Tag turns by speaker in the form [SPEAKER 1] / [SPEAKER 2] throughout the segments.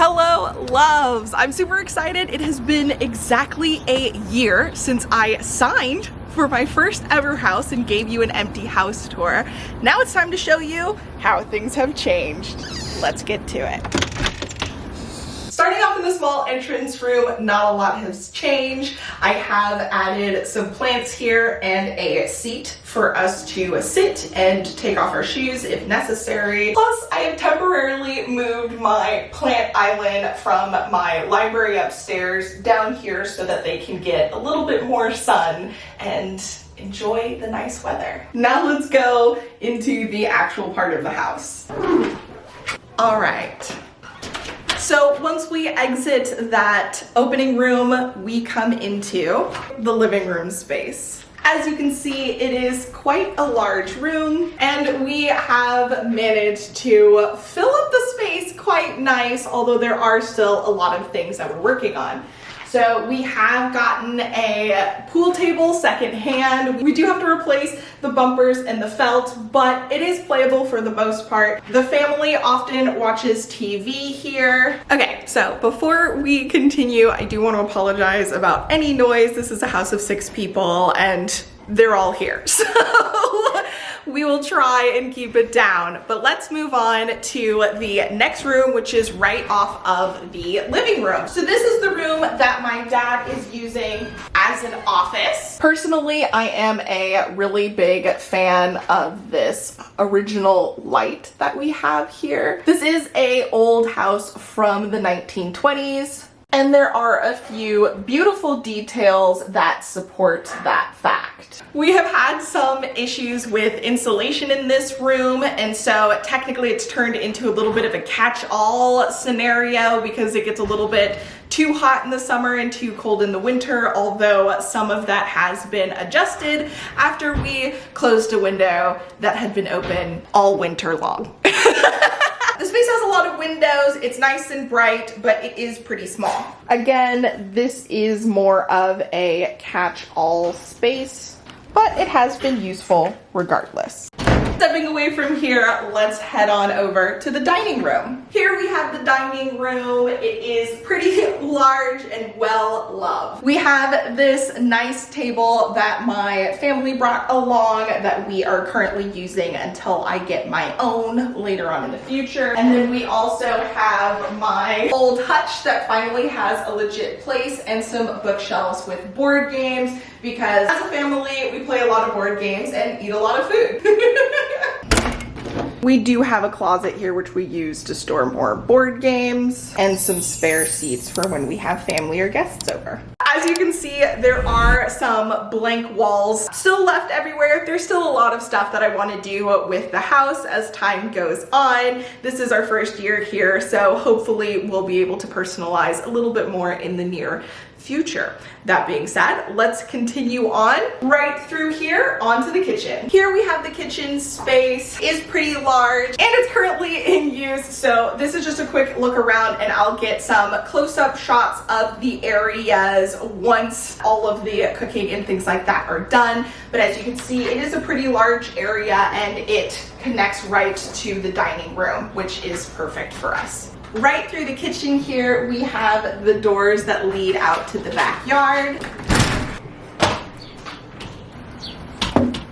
[SPEAKER 1] Hello, loves! I'm super excited. It has been exactly a year since I signed for my first ever house and gave you an empty house tour. Now it's time to show you how things have changed. Let's get to it. Starting off in the small entrance room, not a lot has changed. I have added some plants here and a seat for us to sit and take off our shoes if necessary. Plus, I have temporarily moved my plant island from my library upstairs down here so that they can get a little bit more sun and enjoy the nice weather. Now let's go into the actual part of the house. All right. So once we exit that opening room, we come into the living room space. As you can see, it is quite a large room, and we have managed to fill up the space quite nice, although there are still a lot of things that we're working on. So we have gotten a pool table secondhand. We do have to replace the bumpers and the felt, but it is playable for the most part. The family often watches TV here. Okay, so before we continue, I do want to apologize about any noise. This is a house of 6 people and they're all here. So we will try and keep it down, but let's move on to the next room, which is right off of the living room. So this is the room that my dad is using as an office. Personally, I am a really big fan of this original light that we have here. This is an old house from the 1920s. And there are a few beautiful details that support that fact. We have had some issues with insulation in this room, and so technically it's turned into a little bit of a catch-all scenario because it gets a little bit too hot in the summer and too cold in the winter, although some of that has been adjusted after we closed a window that had been open all winter long. The space has a lot of windows, it's nice and bright, but it is pretty small. Again, this is more of a catch-all space, but it has been useful regardless. Stepping away from here, let's head on over to the dining room. Here we have the dining room. It is pretty large and well loved. We have this nice table that my family brought along that we are currently using until I get my own later on in the future. And then we also have my old hutch that finally has a legit place and some bookshelves with board games, because as a family, we play a lot of board games and eat a lot of food. We do have a closet here which we use to store more board games and some spare seats for when we have family or guests over. As you can see, there are some blank walls still left everywhere. There's still a lot of stuff that I want to do with the house as time goes on. This is our first year here, so hopefully we'll be able to personalize a little bit more in the near future. That being said, let's continue on right through here onto the kitchen. Here we have the kitchen space. It is pretty large and it's currently in use, so this is just a quick look around and I'll get some close-up shots of the areas once all of the cooking and things like that are done. But as you can see, it is a pretty large area and it connects right to the dining room, which is perfect for us. Right through the kitchen here, we have the doors that lead out to the backyard.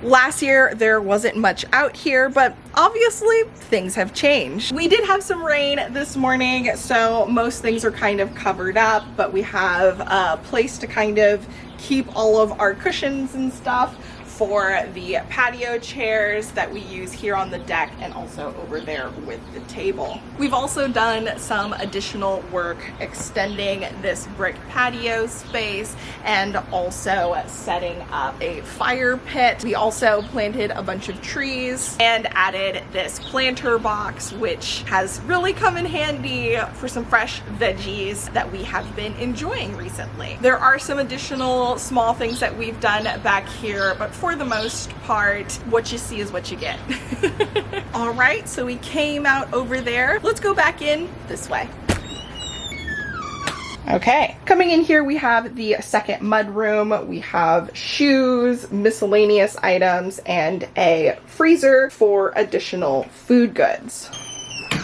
[SPEAKER 1] Last year, there wasn't much out here, but obviously things have changed. We did have some rain this morning, so most things are kind of covered up, but we have a place to kind of keep all of our cushions and stuff for the patio chairs that we use here on the deck and also over there with the table. We've also done some additional work extending this brick patio space and also setting up a fire pit. We also planted a bunch of trees and added this planter box, which has really come in handy for some fresh veggies that we have been enjoying recently. There are some additional small things that we've done back here, but for the most part, what you see is what you get. All right, so we came out over there. Let's go back in this way. Okay, coming in here, we have the second mud room. We have shoes, miscellaneous items, and a freezer for additional food goods.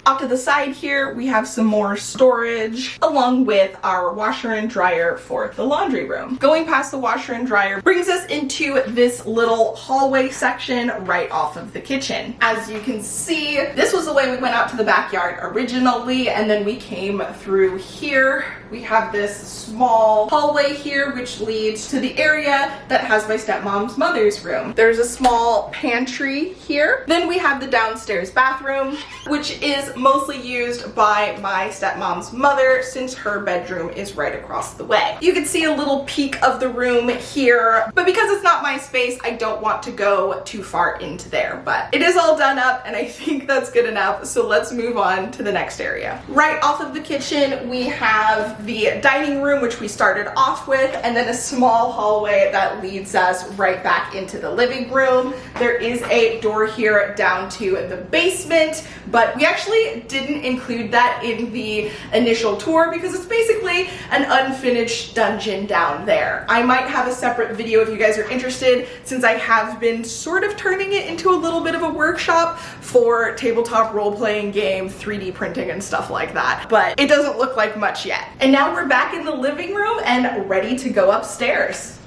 [SPEAKER 1] Off to the side here, we have some more storage along with our washer and dryer for the laundry room. Going past the washer and dryer brings us into this little hallway section right off of the kitchen. As you can see, this was the way we went out to the backyard originally, and then we came through here. We have this small hallway here which leads to the area that has my stepmom's mother's room. There's a small pantry here. Then we have the downstairs bathroom, which is mostly used by my stepmom's mother since her bedroom is right across the way. You can see a little peek of the room here, but because it's not my space, I don't want to go too far into there, but it is all done up and I think that's good enough. So let's move on to the next area. Right off of the kitchen, we have the dining room, which we started off with, and then a small hallway that leads us right back into the living room. There is a door here down to the basement, but we actually didn't include that in the initial tour because it's basically an unfinished dungeon down there. I might have a separate video if you guys are interested, since I have been sort of turning it into a little bit of a workshop for tabletop role-playing game, 3D printing and stuff like that, but it doesn't look like much yet. And now we're back in the living room and ready to go upstairs.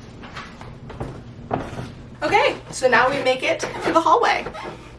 [SPEAKER 1] Okay, so now we make it to the hallway.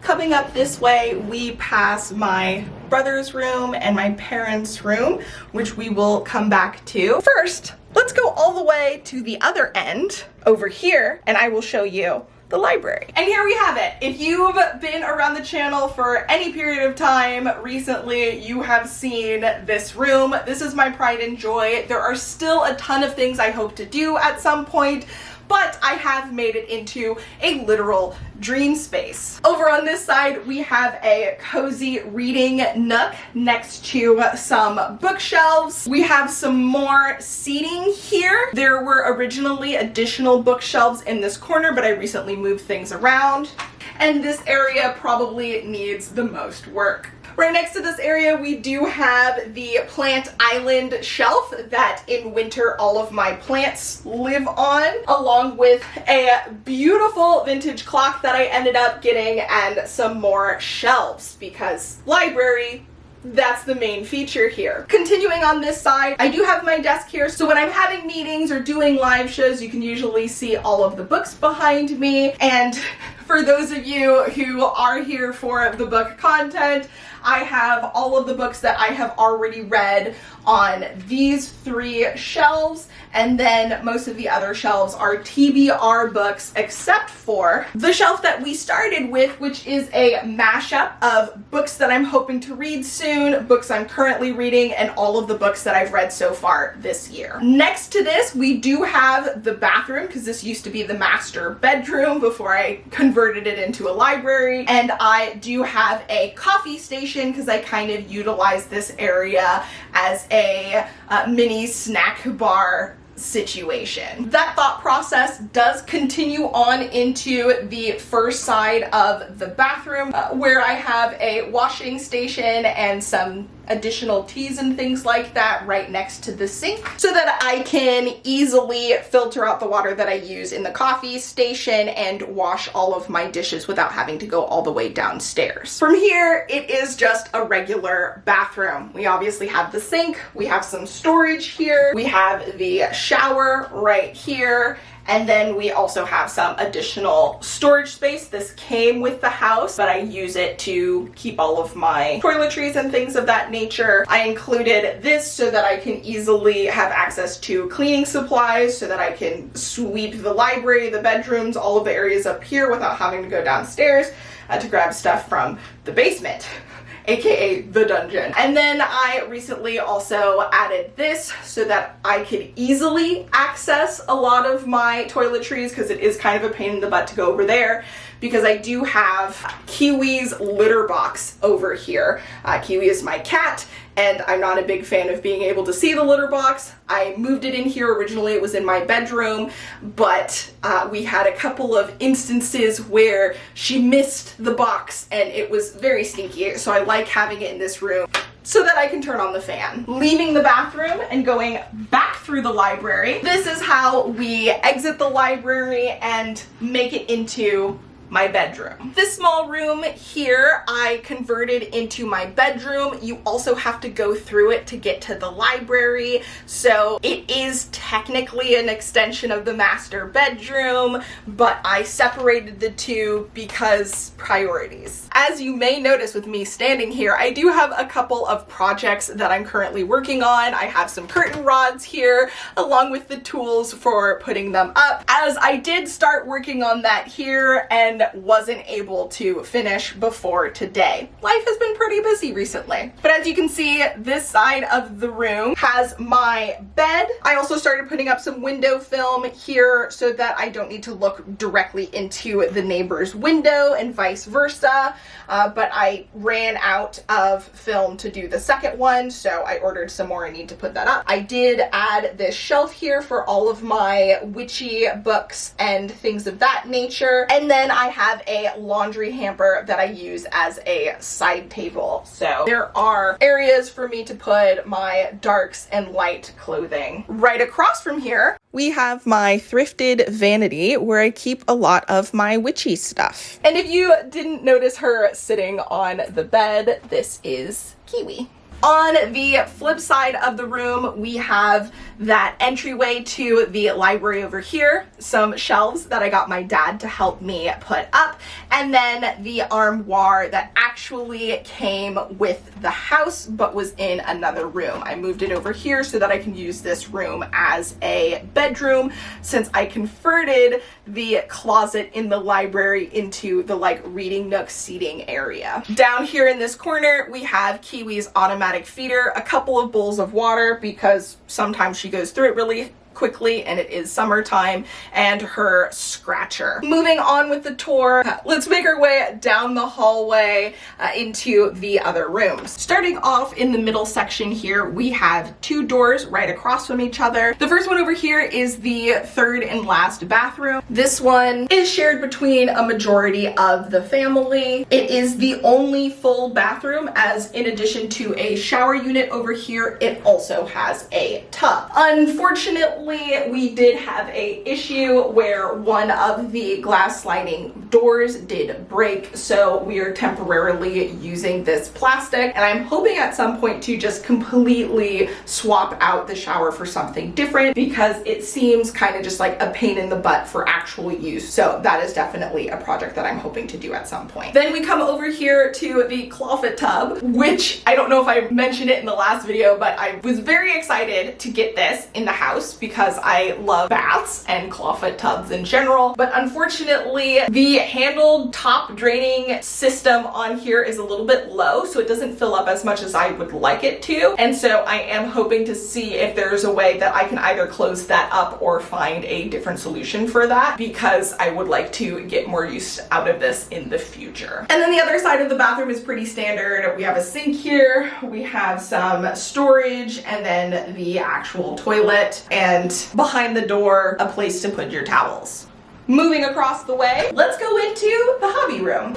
[SPEAKER 1] Coming up this way, we pass my brother's room and my parents' room, which we will come back to. First, let's go all the way to the other end over here, and I will show you the library. And here we have it. If you've been around the channel for any period of time recently, you have seen this room. This is my pride and joy. There are still a ton of things I hope to do at some point, but I have made it into a literal dream space. Over on this side, we have a cozy reading nook next to some bookshelves. We have some more seating here. There were originally additional bookshelves in this corner, but I recently moved things around. And this area probably needs the most work. Right next to this area, we do have the plant island shelf that in winter all of my plants live on, along with a beautiful vintage clock that I ended up getting and some more shelves because library, that's the main feature here. Continuing on this side, I do have my desk here, so when I'm having meetings or doing live shows, you can usually see all of the books behind me. And for those of you who are here for the book content, I have all of the books that I have already read on these 3 shelves, and then most of the other shelves are TBR books, except for the shelf that we started with, which is a mashup of books that I'm hoping to read soon, books I'm currently reading, and all of the books that I've read so far this year. Next to this, we do have the bathroom, because this used to be the master bedroom before I converted it into a library, and I do have a coffee station because I kind of utilize this area as a mini snack bar situation. That thought process does continue on into the first side of the bathroom, where I have a washing station and some additional teas and things like that right next to the sink, so that I can easily filter out the water that I use in the coffee station and wash all of my dishes without having to go all the way downstairs. From here, it is just a regular bathroom. We obviously have the sink, we have some storage here, we have the shower right here, and then we also have some additional storage space. This came with the house, but I use it to keep all of my toiletries and things of that nature. I included this so that I can easily have access to cleaning supplies, so that I can sweep the library, the bedrooms, all of the areas up here without having to go downstairs to grab stuff from the basement, aka the dungeon. And then I recently also added this so that I could easily access a lot of my toiletries, because it is kind of a pain in the butt to go over there, because I do have Kiwi's litter box over here. Kiwi is my cat, and I'm not a big fan of being able to see the litter box. I moved it in here. Originally it was in my bedroom, but we had a couple of instances where she missed the box and it was very stinky, so I like having it in this room so that I can turn on the fan. Leaving the bathroom and going back through the library, this is how we exit the library and make it into my bedroom. This small room here I converted into my bedroom. You also have to go through it to get to the library, so it is technically an extension of the master bedroom, but I separated the two because priorities. As you may notice with me standing here, I do have a couple of projects that I'm currently working on. I have some curtain rods here along with the tools for putting them up, as I did start working on that here and wasn't able to finish before today. Life has been pretty busy recently. But as you can see, this side of the room has my bed. I also started putting up some window film here so that I don't need to look directly into the neighbor's window and vice versa. But I ran out of film to do the second one, so I ordered some more. I need to put that up. I did add this shelf here for all of my witchy books and things of that nature. And then I have a laundry hamper that I use as a side table. So there are areas for me to put my darks and light clothing. Right across from here, we have my thrifted vanity where I keep a lot of my witchy stuff. And if you didn't notice her sitting on the bed, this is Kiwi. On the flip side of the room, we have that entryway to the library over here, some shelves that I got my dad to help me put up, and then the armoire that actually came with the house but was in another room. I moved it over here so that I can use this room as a bedroom, since I converted the closet in the library into the reading nook seating area. Down here in this corner, we have Kiwi's automatic feeder, a couple of bowls of water because sometimes she goes through it really quickly and it is summertime, and her scratcher. Moving on with the tour, let's make our way down the hallway into the other rooms. Starting off in the middle section here, we have two doors right across from each other. The first one over here is the third and last bathroom. This one is shared between a majority of the family. It is the only full bathroom, as in addition to a shower unit over here, it also has a tub. Unfortunately, we did have a issue where one of the glass sliding doors did break, so we are temporarily using this plastic, and I'm hoping at some point to just completely swap out the shower for something different, because it seems kind of just like a pain in the butt for actual use. So that is definitely a project that I'm hoping to do at some point. Then we come over here to the clawfoot tub, which I don't know if I mentioned it in the last video, but I was very excited to get this in the house because I love baths and clawfoot tubs in general. But unfortunately, the handled top draining system on here is a little bit low, so it doesn't fill up as much as I would like it to. And so I am hoping to see if there's a way that I can either close that up or find a different solution for that, because I would like to get more use out of this in the future. And then the other side of the bathroom is pretty standard. We have a sink here, we have some storage, and then the actual toilet, and behind the door, a place to put your towels. Moving across the way, let's go into the hobby room.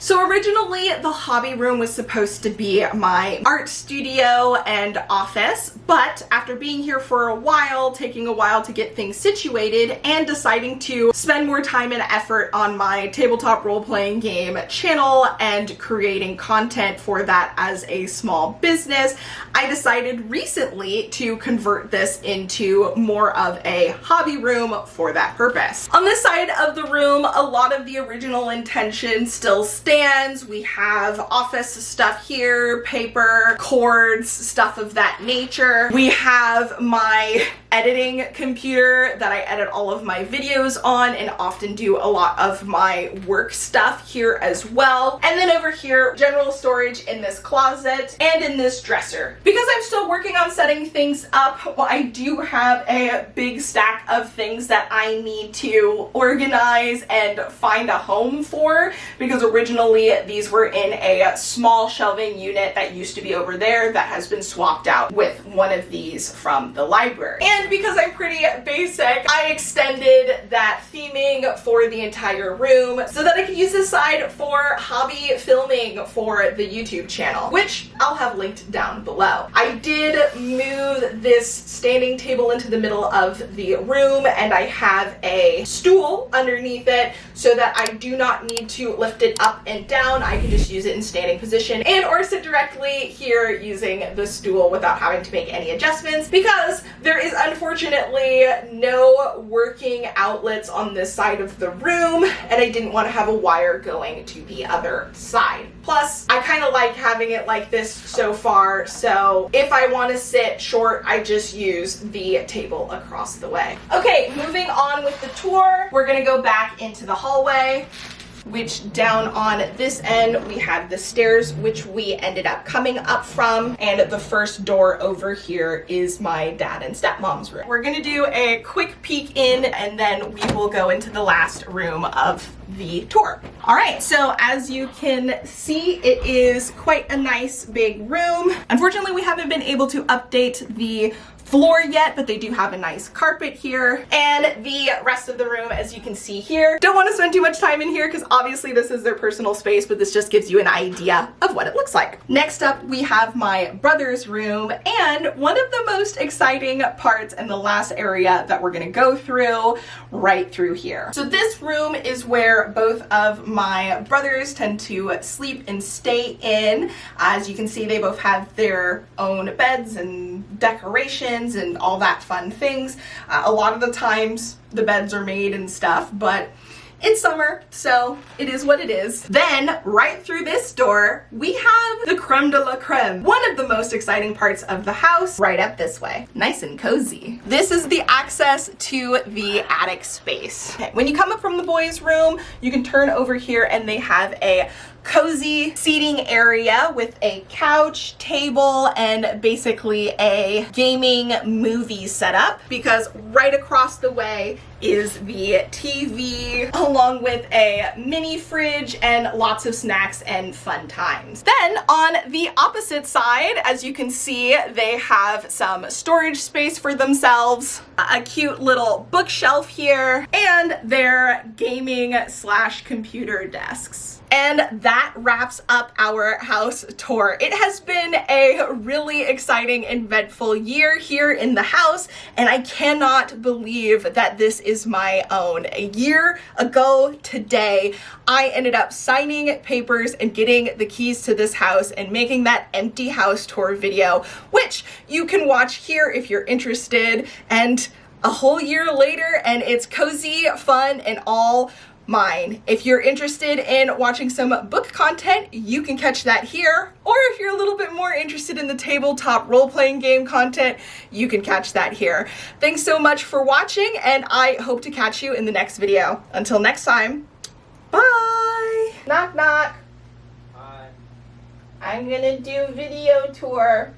[SPEAKER 1] So originally the hobby room was supposed to be my art studio and office, but after being here for a while, taking a while to get things situated, and deciding to spend more time and effort on my tabletop role-playing game channel and creating content for that as a small business, I decided recently to convert this into more of a hobby room for that purpose. On this side of the room, a lot of the original intention still stands. We have office stuff here, paper, cords, stuff of that nature. We have my editing computer that I edit all of my videos on and often do a lot of my work stuff here as well. And then over here, general storage in this closet and in this dresser. Because I'm still working on setting things up, I do have a big stack of things that I need to organize and find a home for, because originally these were in a small shelving unit that used to be over there that has been swapped out with one of these from the library. And because I'm pretty basic, I extended that theming for the entire room so that I could use this side for hobby filming for the YouTube channel, which I'll have linked down below. I did move move this standing table into the middle of the room, and I have a stool underneath it so that I do not need to lift it up and down. I can just use it in standing position and or sit directly here using the stool without having to make any adjustments, because there is unfortunately no working outlets on this side of the room, and I didn't want to have a wire going to the other side. Plus, I kind of like having it like this so far, so if I want to sit short, I just use the table across the way. Okay, moving on with the tour, we're gonna go back into the hallway, which down on this end we have the stairs, which we ended up coming up from, and the first door over here is my dad and stepmom's room. We're gonna do a quick peek in, and then we will go into the last room of the tour. All right, so as you can see, it is quite a nice big room. Unfortunately, we haven't been able to update the floor yet, but they do have a nice carpet here, and the rest of the room, as you can see here. Don't want to spend too much time in here because obviously this is their personal space, but this just gives you an idea of what it looks like. Next up, we have my brother's room, and one of the most exciting parts and the last area that we're going to go through right through here. So this room is where both of my brothers tend to sleep and stay in. As you can see, they both have their own beds and decorations and all that fun things. A lot of the times the beds are made and stuff, but it's summer, so it is what it is. Then right through this door, we have the creme de la creme, one of the most exciting parts of the house, right up this way. Nice and cozy. This is the access to the attic space. Okay, when you come up from the boys' room, you can turn over here and they have a cozy seating area with a couch, table, and basically a gaming movie setup, because right across the way is the TV, along with a mini fridge and lots of snacks and fun times. Then on the opposite side, as you can see, they have some storage space for themselves, a cute little bookshelf here, and their gaming / computer desks. And that wraps up our house tour. It has been a really exciting and eventful year here in the house, and I cannot believe that this is my own. A year ago today, I ended up signing papers and getting the keys to this house and making that empty house tour video, which you can watch here if you're interested. And a whole year later, and it's cozy, fun, and all mine. If you're interested in watching some book content, you can catch that here. Or if you're a little bit more interested in the tabletop role-playing game content, you can catch that here. Thanks so much for watching, and I hope to catch you in the next video. Until next time, bye! Knock, knock.
[SPEAKER 2] Hi.
[SPEAKER 1] I'm gonna do video tour.